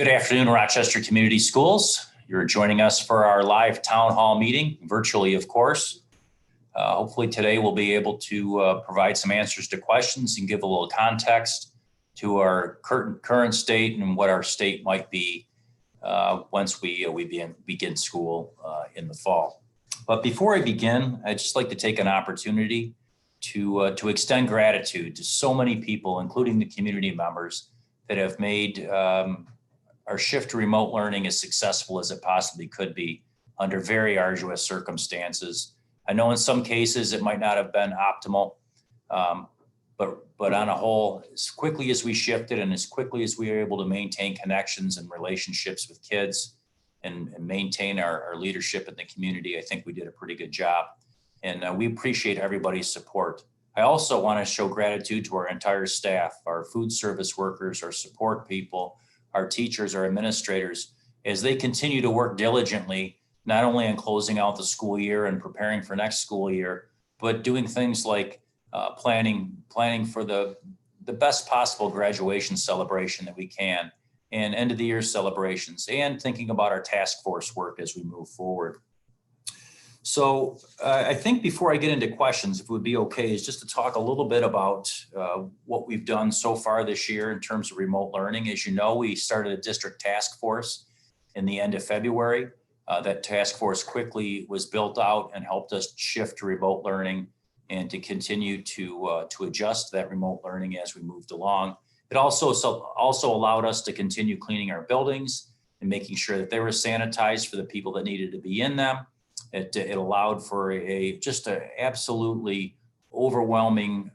Good afternoon, Rochester Community Schools. You're joining us for our live town hall meeting, virtually, of course. Hopefully today we'll be able to provide some answers to questions and give a little context to our current state and what our state might be once we begin school in the fall. But before I begin, I'd just like to take an opportunity to extend gratitude to so many people, including the community members, that have made our shift to remote learning as successful as it possibly could be under very arduous circumstances. I know in some cases it might not have been optimal, but on a whole, as quickly as we shifted and as quickly as we were able to maintain connections and relationships with kids and maintain our leadership in the community, I think we did a pretty good job. And we appreciate everybody's support. I also want to show gratitude to our entire staff, our food service workers, our support people, our teachers, our administrators, as they continue to work diligently, not only on closing out the school year and preparing for next school year, but doing things like planning for the best possible graduation celebration that we can, and end of the year celebrations, and thinking about our task force work as we move forward. So I think before I get into questions, if it would be okay, is just to talk a little bit about what we've done so far this year in terms of remote learning. As you know, we started a district task force in the end of February. That task force quickly was built out and helped us shift to remote learning and to continue to adjust that remote learning as we moved along. It also allowed us to continue cleaning our buildings and making sure that they were sanitized for the people that needed to be in them. It allowed for just an absolutely overwhelming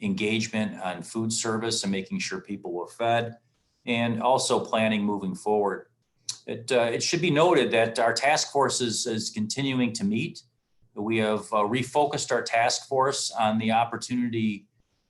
engagement on food service and making sure people were fed, and also planning moving forward. It should be noted that our task force is continuing to meet. We have refocused our task force on the Opportunity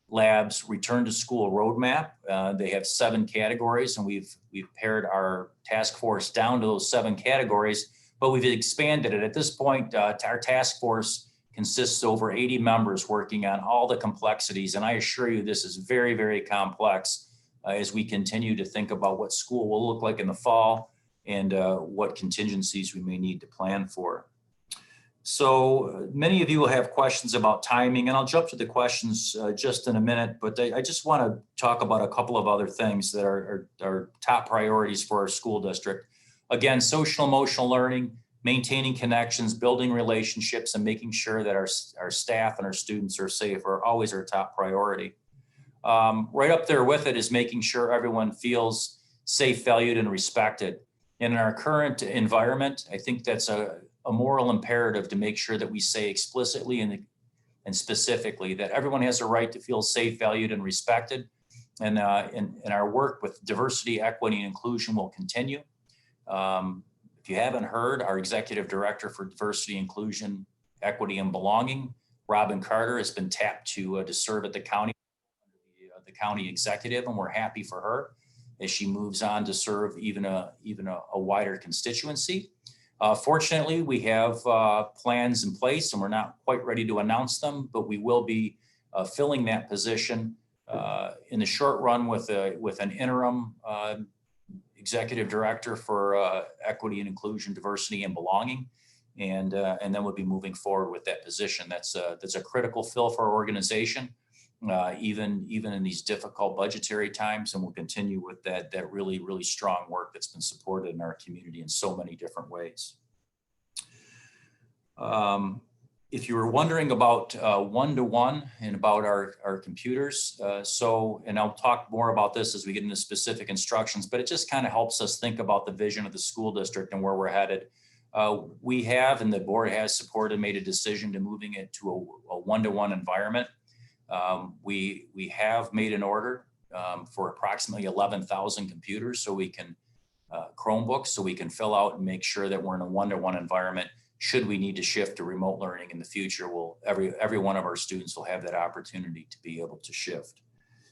Labs Return to School Roadmap. They have 7 categories, and we've pared our task force down to those 7 categories. But we've expanded it. At this point, our task force consists of over 80 members working on all the complexities. And I assure you, this is very, very complex as we continue to think about what school will look like in the fall and what contingencies we may need to plan for. So many of you will have questions about timing, and I'll jump to the questions just in a minute, but I just want to talk about a couple of other things that are top priorities for our school district. Again, social emotional learning, maintaining connections, building relationships, and making sure that our staff and our students are safe are always our top priority. Right up there with it is making sure everyone feels safe, valued, and respected. And in our current environment, I think that's a moral imperative to make sure that we say explicitly and specifically that everyone has a right to feel safe, valued, and respected. And our work with diversity, equity, and inclusion will continue. If you haven't heard, our Executive Director for Diversity, Inclusion, Equity, and Belonging, Robin Carter, has been tapped to serve at the county executive, and we're happy for her as she moves on to serve even a wider constituency. Fortunately, we have plans in place, and we're not quite ready to announce them, but we will be filling that position in the short run with an interim Executive Director for Equity and Inclusion, Diversity and Belonging, and then we'll be moving forward with that position. That's a critical fill for our organization, even in these difficult budgetary times, and we'll continue with that really, really strong work that's been supported in our community in so many different ways. If you were wondering about one-to-one and about our computers, and I'll talk more about this as we get into specific instructions, but it just kind of helps us think about the vision of the school district and where we're headed. We have, and the board has supported, made a decision to moving it to a one-to-one environment. We have made an order for approximately 11,000 computers so we can, Chromebooks, so we can fill out and make sure that we're in a one-to-one environment. Should we need to shift to remote learning in the future, every one of our students will have that opportunity to be able to shift.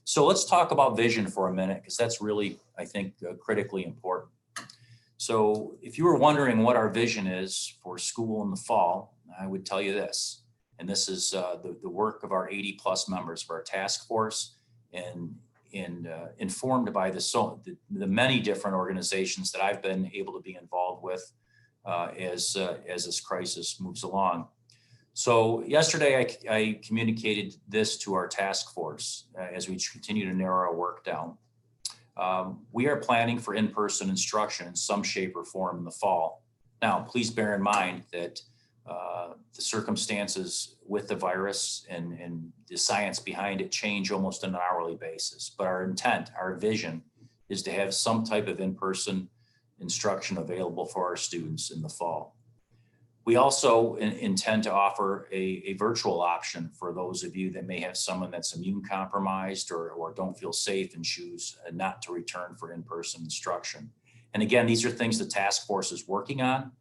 So let's talk about vision for a minute, because that's really, I think, critically important. So if you were wondering what our vision is for school in the fall, I would tell you this, and this is the work of our 80+ members of our task force, and informed by the many different organizations that I've been able to be involved with as this crisis moves along. So yesterday I communicated this to our task force as we continue to narrow our work down. We are planning for in-person instruction in some shape or form in the fall. Now, please bear in mind that the circumstances with the virus and the science behind it change almost on an hourly basis. But our intent, our vision is to have some type of in-person instruction available for our students in the fall. We also intend to offer a virtual option for those of you that may have someone that's immune compromised or don't feel safe and choose not to return for in-person instruction. And again, these are things the task force is working on.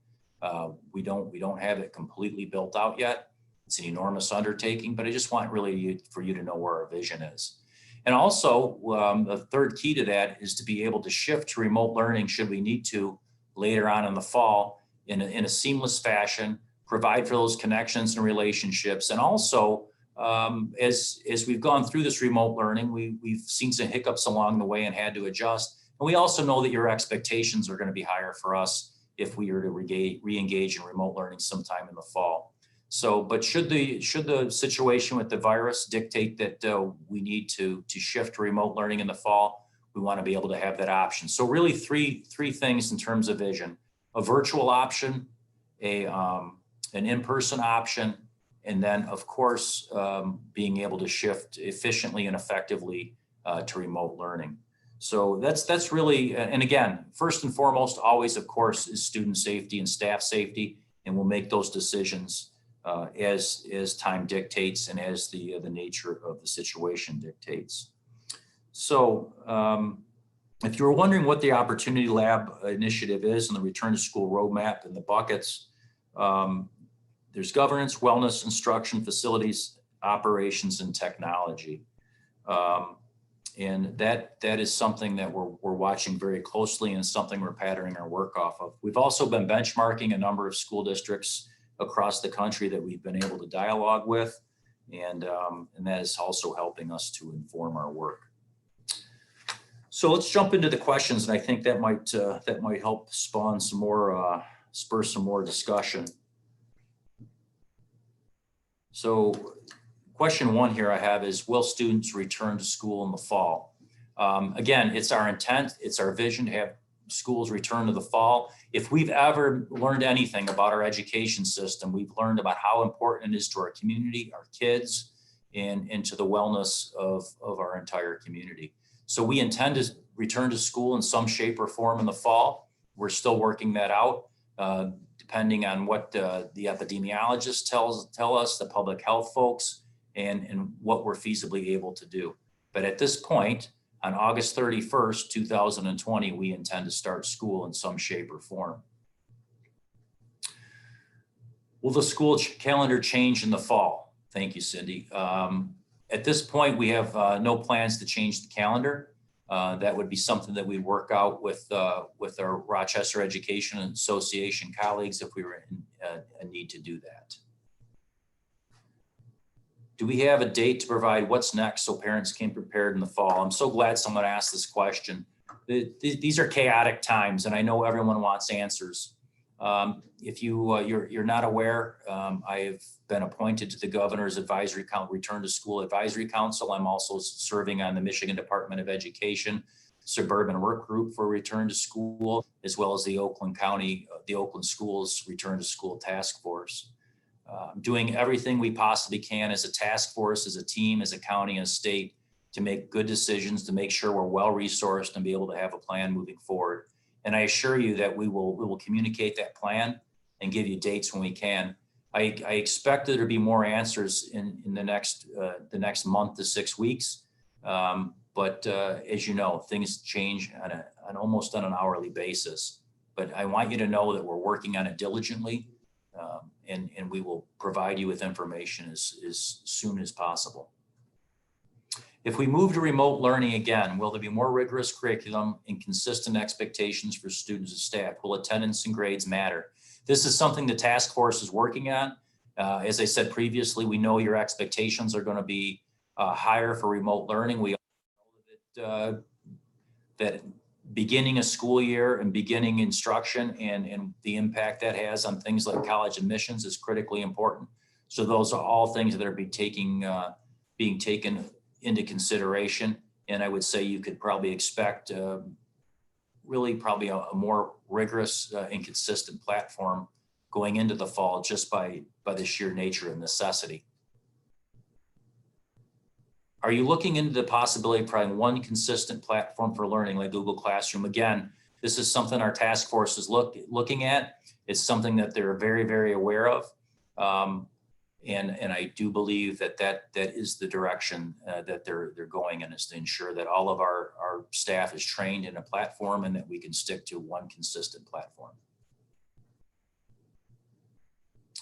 We don't have it completely built out yet. It's an enormous undertaking, but I just want really for you to know where our vision is. And also, the third key to that is to be able to shift to remote learning should we need to later on in the fall in a seamless fashion, provide for those connections and relationships. And also, as we've gone through this remote learning, we've seen some hiccups along the way and had to adjust. And we also know that your expectations are going to be higher for us if we are to re-engage in remote learning sometime in the fall. So, but should the situation with the virus dictate that we need to shift to remote learning in the fall, we want to be able to have that option. So really three things in terms of vision: a virtual option, an in-person option, and then of course, being able to shift efficiently and effectively to remote learning. So that's really, and again, first and foremost, always, of course, is student safety and staff safety, and we'll make those decisions as time dictates and as the nature of the situation dictates. So if you were wondering what the Opportunity Lab initiative is and the Return to School Roadmap and the buckets, there's governance, wellness, instruction, facilities, operations, and technology. And that is something that we're watching very closely and something we're patterning our work off of. We've also been benchmarking a number of school districts across the country that we've been able to dialogue with, and that is also helping us to inform our work. So let's jump into the questions, and I think that might help spawn some more, spur some more discussion. So question one here I have is, will students return to school in the fall? Again, it's our intent, it's our vision to have schools return to the fall. If we've ever learned anything about our education system, we've learned about how important it is to our community, our kids, and to the wellness of our entire community. So we intend to return to school in some shape or form in the fall. We're still working that out, depending on what the epidemiologists tell us, the public health folks, and what we're feasibly able to do. But at this point, on August 31st, 2020, we intend to start school in some shape or form. Will the school calendar change in the fall? Thank you, Cindy. At this point, we have no plans to change the calendar. That would be something that we work out with our Rochester Education Association colleagues if we were in a need to do that. Do we have a date to provide what's next so parents can prepare in the fall? I'm so glad someone asked this question. These are chaotic times, and I know everyone wants answers. If you're not aware, I have been appointed to the Governor's Advisory Council, Return to School Advisory Council. I'm also serving on the Michigan Department of Education Suburban Work Group for Return to School, as well as the Oakland County, the Oakland Schools Return to School Task Force. Doing everything we possibly can as a task force, as a team, as a county, and a state to make good decisions, to make sure we're well-resourced and be able to have a plan moving forward. And I assure you that we will communicate that plan and give you dates when we can. I expect there to be more answers in the next month to 6 weeks. But as you know, things change on almost on an hourly basis. But I want you to know that we're working on it diligently, and we will provide you with information as soon as possible. If we move to remote learning again, will there be more rigorous curriculum and consistent expectations for students and staff? Will attendance and grades matter? This is something the task force is working on. As I said previously, we know your expectations are going to be higher for remote learning. We know that beginning a school year and beginning instruction and the impact that has on things like college admissions is critically important. So those are all things that are being taken into consideration. And I would say you could probably expect really probably a more rigorous and consistent platform going into the fall just by the sheer nature of necessity. Are you looking into the possibility of providing one consistent platform for learning like Google Classroom? Again, this is something our task force is looking at. It's something that they're very, very aware of. And I do believe that is the direction that they're going in, is to ensure that all of our staff is trained in a platform and that we can stick to one consistent platform.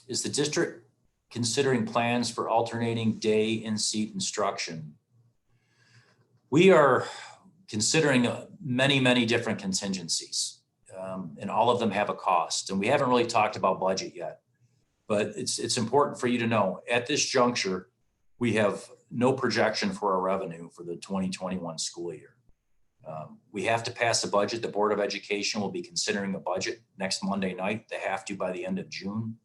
Is the district considering plans for alternating day in-seat instruction? We are considering many, many different contingencies, and all of them have a cost. And we haven't really talked about budget yet, but it's important for you to know at this juncture, we have no projection for our revenue for the 2021 school year. We have to pass a budget. The Board of Education will be considering a budget next Monday night. They have to by the end of June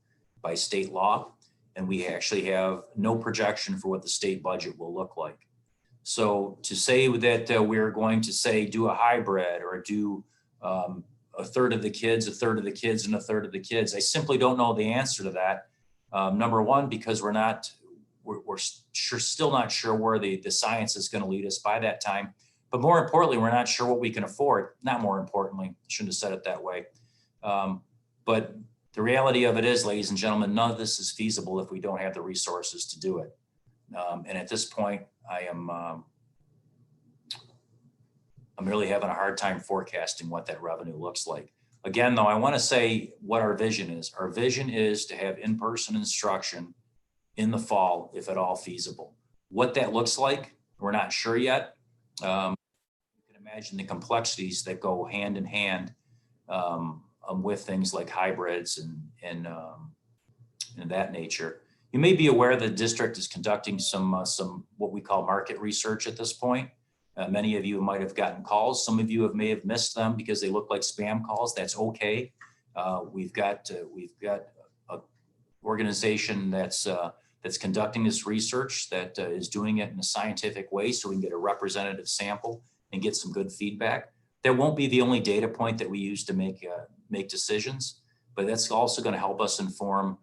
by state law. And we actually have no projection for what the state budget will look like. So to say that we're going to say do a hybrid or do a third of the kids, a third of the kids, and a third of the kids, I simply don't know the answer to that. Number one, because we're still not sure where the science is going to lead us by that time. But more importantly, we're not sure what we can afford. Not more importantly, shouldn't have said it that way. But the reality of it is, ladies and gentlemen, none of this is feasible if we don't have the resources to do it. And at this point, I'm really having a hard time forecasting what that revenue looks like. Again, though, I want to say what our vision is. Our vision is to have in-person instruction in the fall, if at all feasible. What that looks like, we're not sure yet. You can imagine the complexities that go hand in hand with things like hybrids and that nature. You may be aware the district is conducting some what we call market research at this point. Many of you might have gotten calls. Some of you may have missed them because they look like spam calls. That's okay. We've got an organization that's conducting this research that is doing it in a scientific way, so we can get a representative sample and get some good feedback. That won't be the only data point that we use to make decisions, but that's also going to help us inform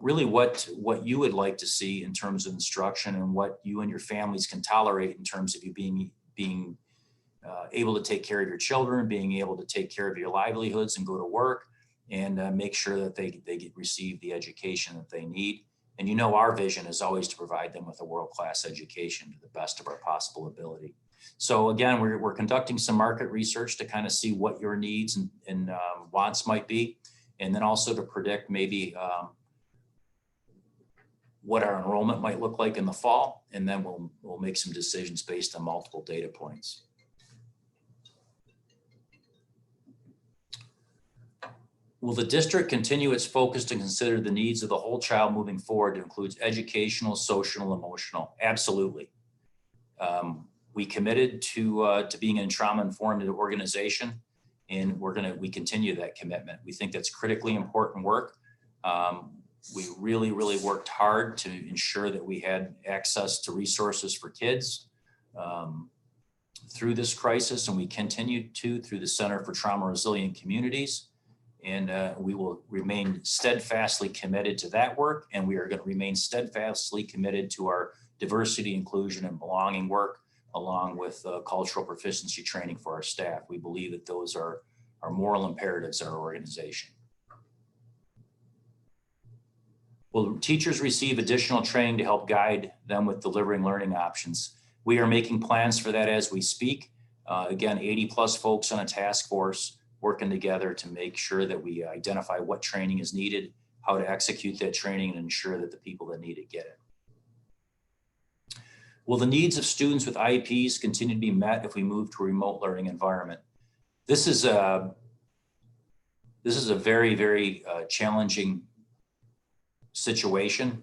really what you would like to see in terms of instruction and what you and your families can tolerate in terms of you being able to take care of your children, being able to take care of your livelihoods and go to work and make sure that they receive the education that they need. And you know, our vision is always to provide them with a world-class education to the best of our possible ability. So again, we're conducting some market research to kind of see what your needs and wants might be, and then also to predict maybe what our enrollment might look like in the fall, and then we'll make some decisions based on multiple data points. Will the district continue its focus to consider the needs of the whole child moving forward to include educational, social, emotional? Absolutely. We committed to being a trauma-informed organization, and we continue that commitment. We think that's critically important work. We really, really worked hard to ensure that we had access to resources for kids through this crisis, and we continue to through the Center for Trauma Resilient Communities. And we will remain steadfastly committed to that work, and we are going to remain steadfastly committed to our diversity, inclusion, and belonging work, along with cultural proficiency training for our staff. We believe that those are moral imperatives of our organization. Will teachers receive additional training to help guide them with delivering learning options? We are making plans for that as we speak. Again, 80+ folks on a task force working together to make sure that we identify what training is needed, how to execute that training, and ensure that the people that need it get it. Will the needs of students with IEPs continue to be met if we move to a remote learning environment? This is a very, very challenging situation.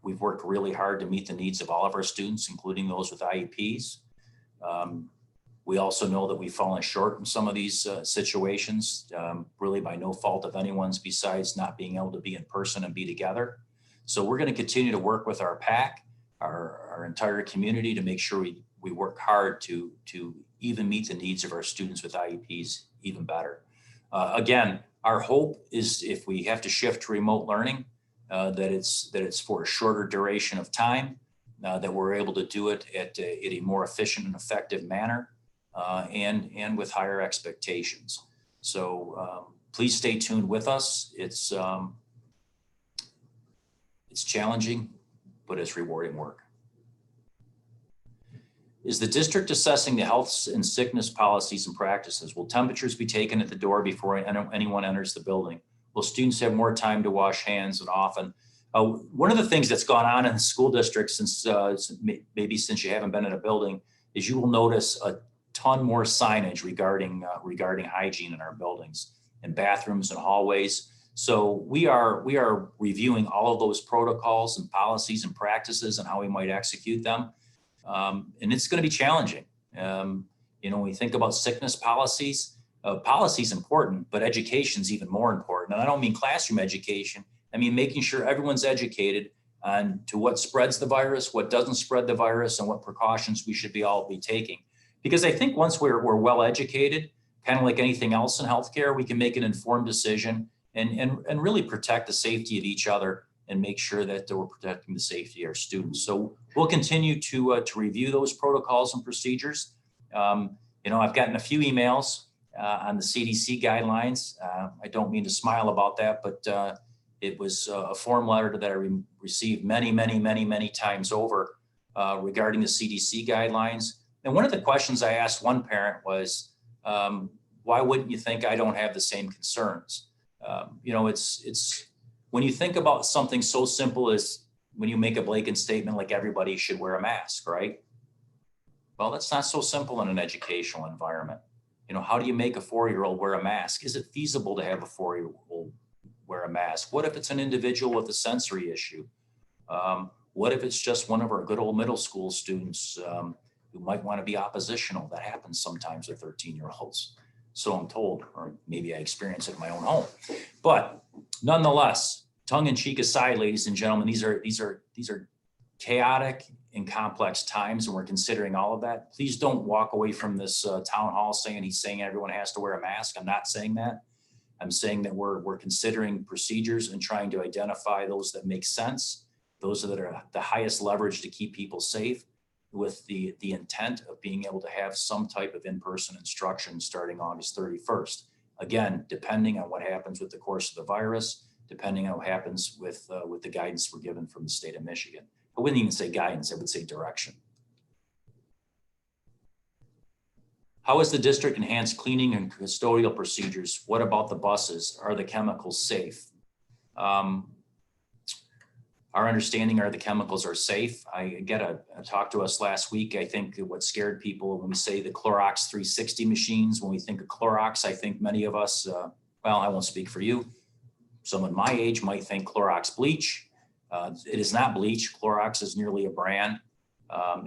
We've worked really hard to meet the needs of all of our students, including those with IEPs. We also know that we've fallen short in some of these situations, really by no fault of anyone's besides not being able to be in person and be together. So we're going to continue to work with our PAC, our entire community, to make sure we work hard to even meet the needs of our students with IEPs even better. Again, our hope is if we have to shift to remote learning, that it's for a shorter duration of time, that we're able to do it at a more efficient and effective manner, and with higher expectations. So please stay tuned with us. It's challenging, but it's rewarding work. Is the district assessing the health and sickness policies and practices? Will temperatures be taken at the door before anyone enters the building? Will students have more time to wash hands and often? One of the things that's gone on in the school district since you haven't been in a building is you will notice a ton more signage regarding hygiene in our buildings and bathrooms and hallways. So we are reviewing all of those protocols and policies and practices and how we might execute them. And it's going to be challenging. When we think about sickness policies, policy is important, but education is even more important. And I don't mean classroom education. I mean making sure everyone's educated on to what spreads the virus, what doesn't spread the virus, and what precautions we should all be taking. Because I think once we're well educated, kind of like anything else in healthcare, we can make an informed decision and really protect the safety of each other and make sure that we're protecting the safety of our students. So we'll continue to review those protocols and procedures. I've gotten a few emails on the CDC guidelines. I don't mean to smile about that, but it was a form letter that I received many times over regarding the CDC guidelines. And one of the questions I asked one parent was, why wouldn't you think I don't have the same concerns? It's when you think about something so simple as when you make a blanket statement like everybody should wear a mask, right? Well, that's not so simple in an educational environment. How do you make a 4-year-old wear a mask? Is it feasible to have a 4-year-old wear a mask? What if it's an individual with a sensory issue? What if it's just one of our good old middle school students who might want to be oppositional? That happens sometimes with 13-year-olds. So I'm told, or maybe I experience it in my own home. But nonetheless, tongue in cheek aside, ladies and gentlemen, these are chaotic and complex times, and we're considering all of that. Please don't walk away from this town hall saying he's saying everyone has to wear a mask. I'm not saying that. I'm saying that we're considering procedures and trying to identify those that make sense, those that are the highest leverage to keep people safe, with the intent of being able to have some type of in-person instruction starting August 31st. Again, depending on what happens with the course of the virus, depending on what happens with the guidance we're given from the state of Michigan. I wouldn't even say guidance, I would say direction. How has the district enhanced cleaning and custodial procedures? What about the buses? Are the chemicals safe? Our understanding are the chemicals are safe. I get a talk to us last week. I think what scared people when we say the Clorox 360 machines, when we think of Clorox, I think many of us, well, I won't speak for you. Someone my age might think Clorox bleach. It is not bleach. Clorox is nearly a brand.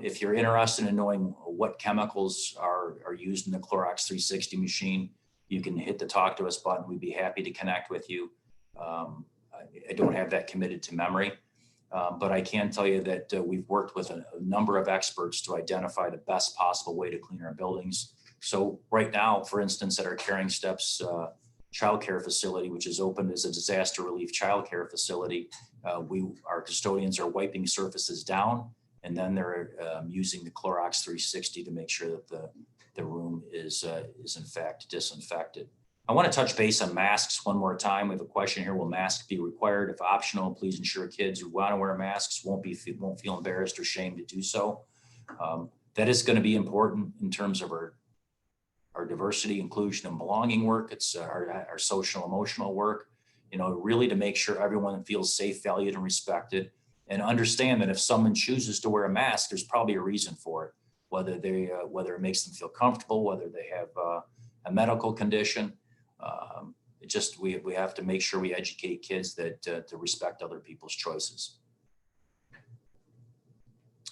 If you're interested in knowing what chemicals are used in the Clorox 360 machine, you can hit the talk to us button. We'd be happy to connect with you. I don't have that committed to memory. But I can tell you that we've worked with a number of experts to identify the best possible way to clean our buildings. So right now, for instance, at our Caring Steps childcare facility, which is opened as a disaster relief childcare facility, our custodians are wiping surfaces down, and then they're using the Clorox 360 to make sure that the room is in fact disinfected. I want to touch base on masks one more time. We have a question here. Will masks be required? If optional, please ensure kids who want to wear masks won't feel embarrassed or shamed to do so. That is going to be important in terms of our diversity, inclusion, and belonging work. It's our social, emotional work, really to make sure everyone feels safe, valued, and respected, and understand that if someone chooses to wear a mask, there's probably a reason for it, whether it makes them feel comfortable, whether they have a medical condition. We have to make sure we educate kids that to respect other people's choices.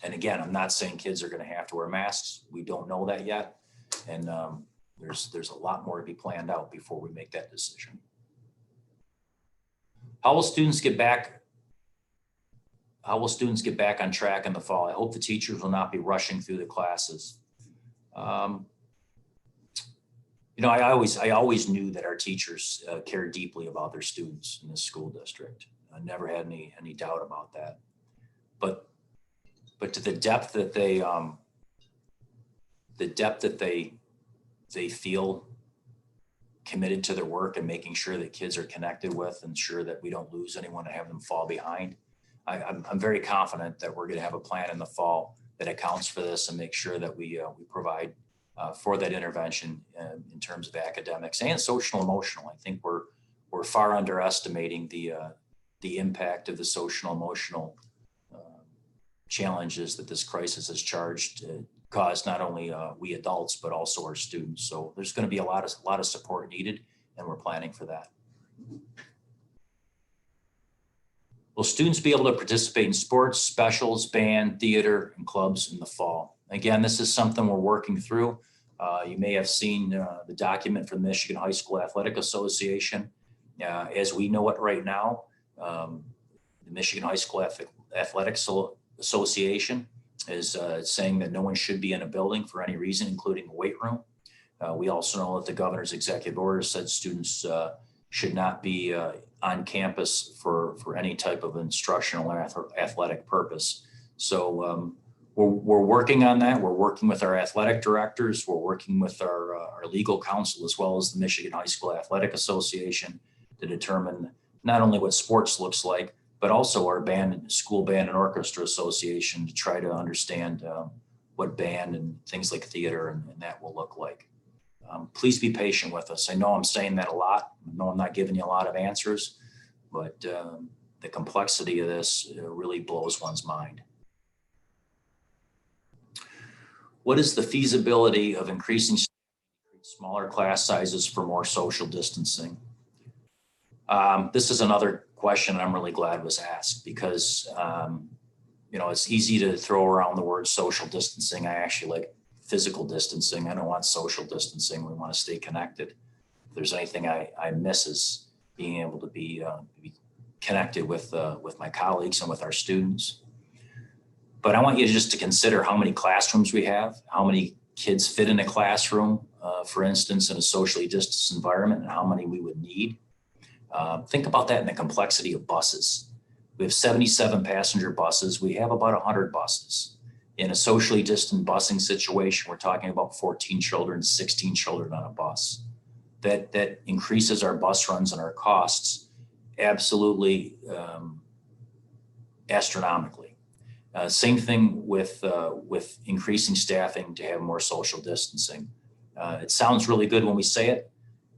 And again, I'm not saying kids are going to have to wear masks. We don't know that yet. And there's a lot more to be planned out before we make that decision. How will students get back? How will students get back on track in the fall? I hope the teachers will not be rushing through the classes. You know, I always knew that our teachers cared deeply about their students in this school district. I never had any doubt about that. But to the depth that they feel committed to their work and making sure that kids are connected with, and sure that we don't lose anyone and have them fall behind. I'm very confident that we're going to have a plan in the fall that accounts for this and make sure that we provide for that intervention in terms of academics and social emotional. I think we're far underestimating the impact of the social emotional challenges that this crisis has caused not only we adults but also our students. So there's going to be a lot of support needed, and we're planning for that. Will students be able to participate in sports, specials, band, theater, and clubs in the fall? Again, this is something we're working through. You may have seen the document from the Michigan High School Athletic Association. As we know it right now, the Michigan High School Athletic Association is saying that no one should be in a building for any reason, including a weight room. We also know that the governor's executive order said students should not be on campus for any type of instructional or athletic purpose. So we're working on that. We're working with our athletic directors. We're working with our legal counsel, as well as the Michigan High School Athletic Association, to determine not only what sports looks like, but also our school band and orchestra association, to try to understand what band and things like theater and that will look like. Please be patient with us. I know I'm saying that a lot. I know I'm not giving you a lot of answers, but the complexity of this really blows one's mind. What is the feasibility of increasing smaller class sizes for more social distancing? This is another question I'm really glad was asked, because you know, it's easy to throw around the word social distancing. I actually like physical distancing. I don't want social distancing. We want to stay connected. If there's anything I miss, is being able to be connected with my colleagues and with our students. But I want you just to consider how many classrooms we have, how many kids fit in a classroom, for instance, in a socially distanced environment, and how many we would need. Think about that in the complexity of buses. We have 77 passenger buses. We have about 100 buses. In a socially distant busing situation, we're talking about 14 children, 16 children on a bus. That increases our bus runs and our costs absolutely astronomically. Same thing with increasing staffing to have more social distancing. It sounds really good when we say it,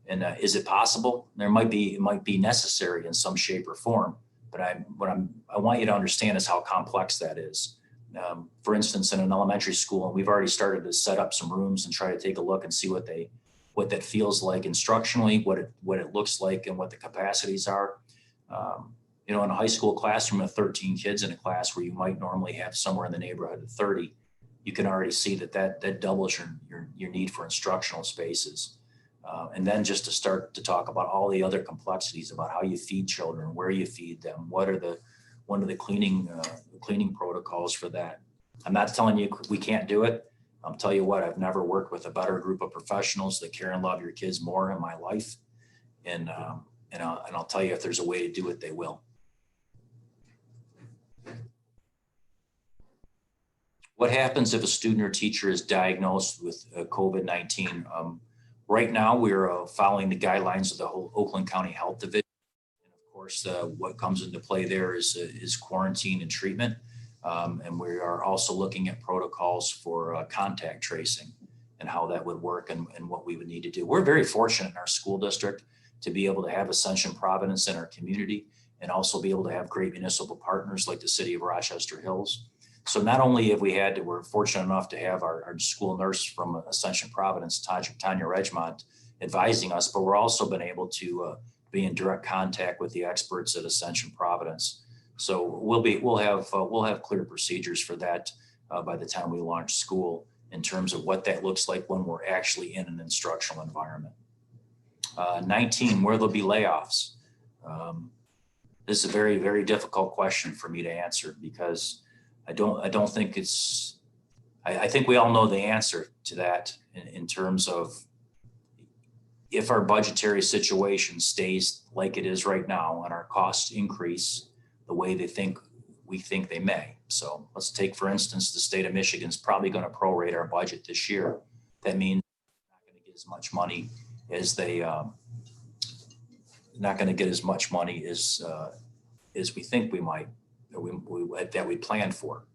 and is it possible? It might be necessary in some shape or form. But I want you to understand is how complex that is. For instance, in an elementary school, and we've already started to set up some rooms and try to take a look and see what that feels like instructionally, what it looks like, and what the capacities are. You know, in a high school classroom of 13 kids in a class where you might normally have somewhere in the neighborhood of 30, you can already see that doubles your need for instructional spaces. And then just to start to talk about all the other complexities about how you feed children, where you feed them, what are the cleaning protocols for that. I'm not telling you we can't do it. I'll tell you what, I've never worked with a better group of professionals that care and love your kids more in my life. And I'll tell you, if there's a way to do it, they will. What happens if a student or teacher is diagnosed with COVID-19? Right now, we're following the guidelines of the whole Oakland County Health Division. And of course, what comes into play there is quarantine and treatment. And we are also looking at protocols for contact tracing and how that would work and what we would need to do. We're very fortunate in our school district to be able to have Ascension Providence in our community, and also be able to have great municipal partners like the city of Rochester Hills. So not only have we're fortunate enough to have our school nurse from Ascension Providence, Tanya Regmont, advising us, but we're also been able to be in direct contact with the experts at Ascension Providence. So we'll have clear procedures for that. by the time we launch school in terms of what that looks like when we're actually in an instructional environment. 19, where there'll be layoffs. This is a very, very difficult question for me to answer because I don't think it's, I think we all know the answer to that in terms of if our budgetary situation stays like it is right now and our costs increase the way we think they may. So let's take, for instance, the state of Michigan is probably going to prorate our budget this year. That means we're not going to get as much money as not going to get as much money as we think we might, that we planned for.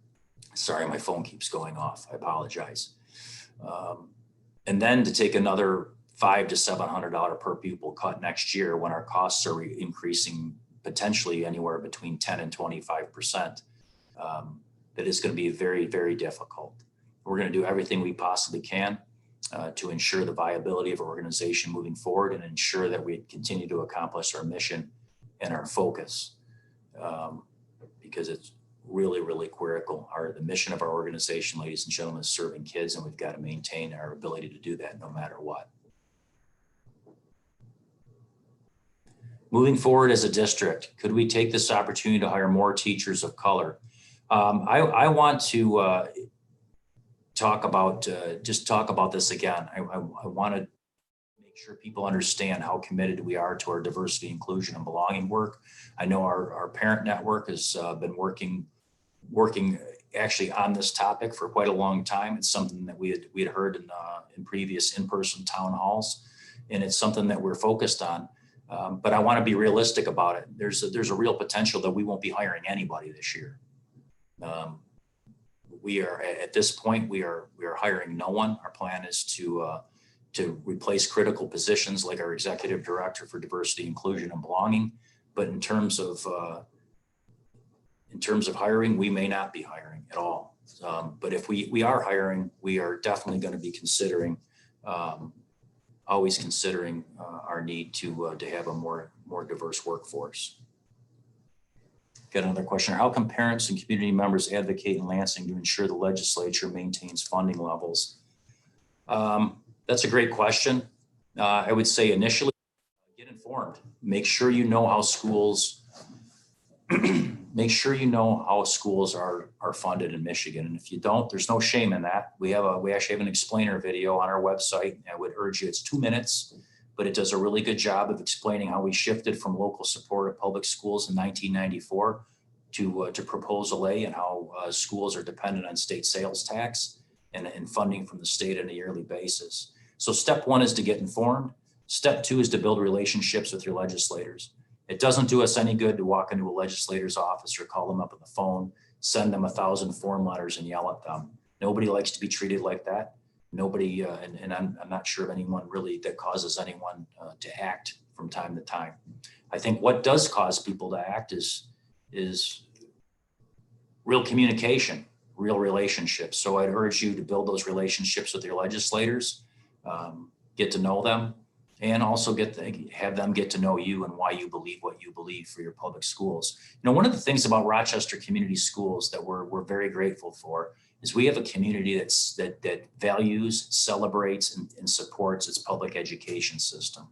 Sorry, my phone keeps going off. I apologize. And then to take another $500 to $700 per pupil cut next year when our costs are increasing potentially anywhere between 10 and 25%, that is going to be very, very difficult. We're going to do everything we possibly can to ensure the viability of our organization moving forward and ensure that we continue to accomplish our mission and our focus, because it's really, really critical. The mission of our organization, ladies and gentlemen, is serving kids, and we've got to maintain our ability to do that no matter what. Moving forward as a district, could we take this opportunity to hire more teachers of color? I want to talk about this again. I want to make sure people understand how committed we are to our diversity, inclusion, and belonging work. I know our parent network has been working actually on this topic for quite a long time. It's something that we had heard in previous in-person town halls, and it's something that we're focused on. But I want to be realistic about it. There's a real potential that we won't be hiring anybody this year. We are at this point, we are hiring no one. Our plan is to replace critical positions like our executive director for diversity, inclusion, and belonging. But in terms of hiring, we may not be hiring at all. But if we are hiring, we are definitely going to be considering, always considering our need to have a more diverse workforce. Got another question. How can parents and community members advocate in Lansing to ensure the legislature maintains funding levels? That's a great question. I would say initially, get informed. Make sure you know how schools are funded in Michigan. And if you don't, there's no shame in that. We actually have an explainer video on our website. I would urge you, it's 2 minutes, but it does a really good job of explaining how we shifted from local support of public schools in 1994 to Proposal A, and how schools are dependent on state sales tax and funding from the state on a yearly basis. So step one is to get informed. Step two is to build relationships with your legislators. It doesn't do us any good to walk into a legislator's office or call them up on the phone, send them 1,000 form letters and yell at them. Nobody likes to be treated like that. Nobody, and I'm not sure of anyone really that causes anyone to act from time to time. I think what does cause people to act is real communication, real relationships. So I'd urge you to build those relationships with your legislators, get to know them, and also have them get to know you and why you believe what you believe for your public schools. You know, one of the things about Rochester Community Schools that we're very grateful for is we have a community that values, celebrates, and supports its public education system.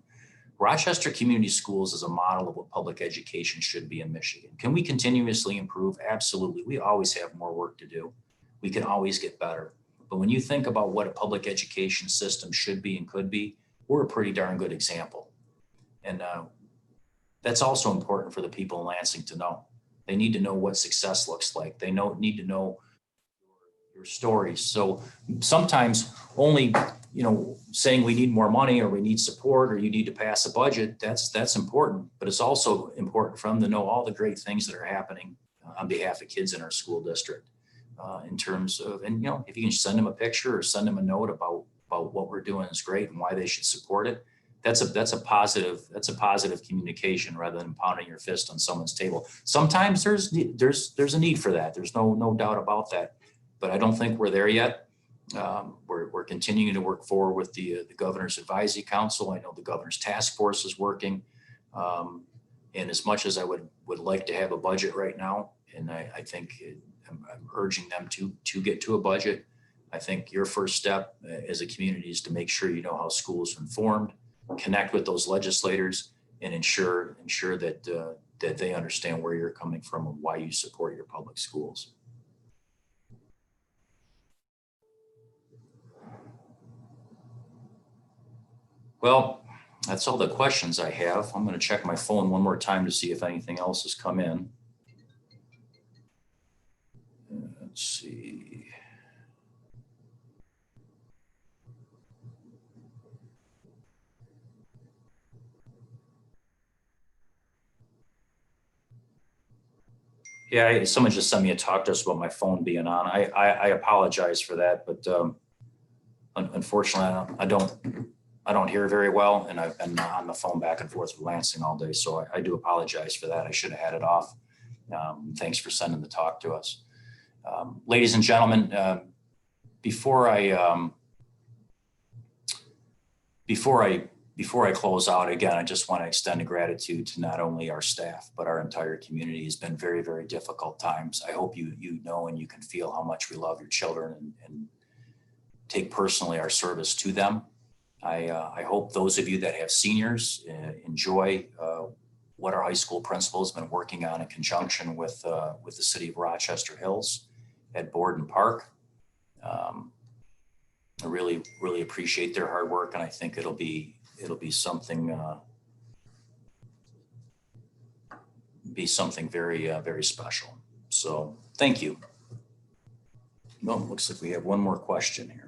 Rochester Community Schools is a model of what public education should be in Michigan. Can we continuously improve? Absolutely. We always have more work to do. We can always get better. But when you think about what a public education system should be and could be, we're a pretty darn good example. And that's also important for the people in Lansing to know. They need to know what success looks like. They need to know your stories. So sometimes only, saying we need more money or we need support or you need to pass a budget, that's important. But it's also important for them to know all the great things that are happening on behalf of kids in our school district. In terms of, and if you can send them a picture or send them a note about what we're doing is great and why they should support it, that's a positive communication rather than pounding your fist on someone's table. Sometimes there's a need for that. There's no doubt about that, but I don't think we're there yet. We're continuing to work forward with the Governor's Advisory Council. I know the Governor's Task Force is working, and as much as I would like to have a budget right now, and I think I'm urging them to get to a budget. I think your first step as a community is to make sure you know how schools are informed, connect with those legislators, and ensure that they understand where you're coming from and why you support your public schools. Well, that's all the questions I have. I'm going to check my phone one more time to see if anything else has come in. Let's see. Yeah, someone just sent me a talk to us about my phone being on. I apologize for that, but unfortunately, I don't hear very well, and I've been on the phone back and forth with Lansing all day, so I do apologize for that. I should have had it off. Thanks for sending the talk to us. Ladies and gentlemen, before I close out, again, I just want to extend a gratitude to not only our staff, but our entire community. It's been very, very difficult times. I hope you know and you can feel how much we love your children and take personally our service to them. I hope those of you that have seniors enjoy what our high school principal has been working on in conjunction with the city of Rochester Hills at Borden Park. I really, really appreciate their hard work, and I think it'll be something very, very special. So thank you. Well, it looks like we have one more question here.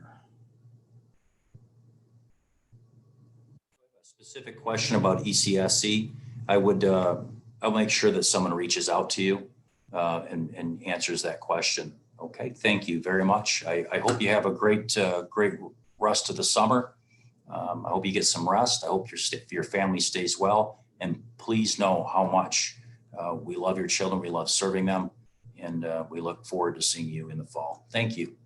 A specific question about ECSC. I'll make sure that someone reaches out to you and answers that question. Okay, thank you very much. I hope you have a great rest of the summer. I hope you get some rest. I hope your family stays well. And please know how much we love your children. We love serving them. And we look forward to seeing you in the fall. Thank you.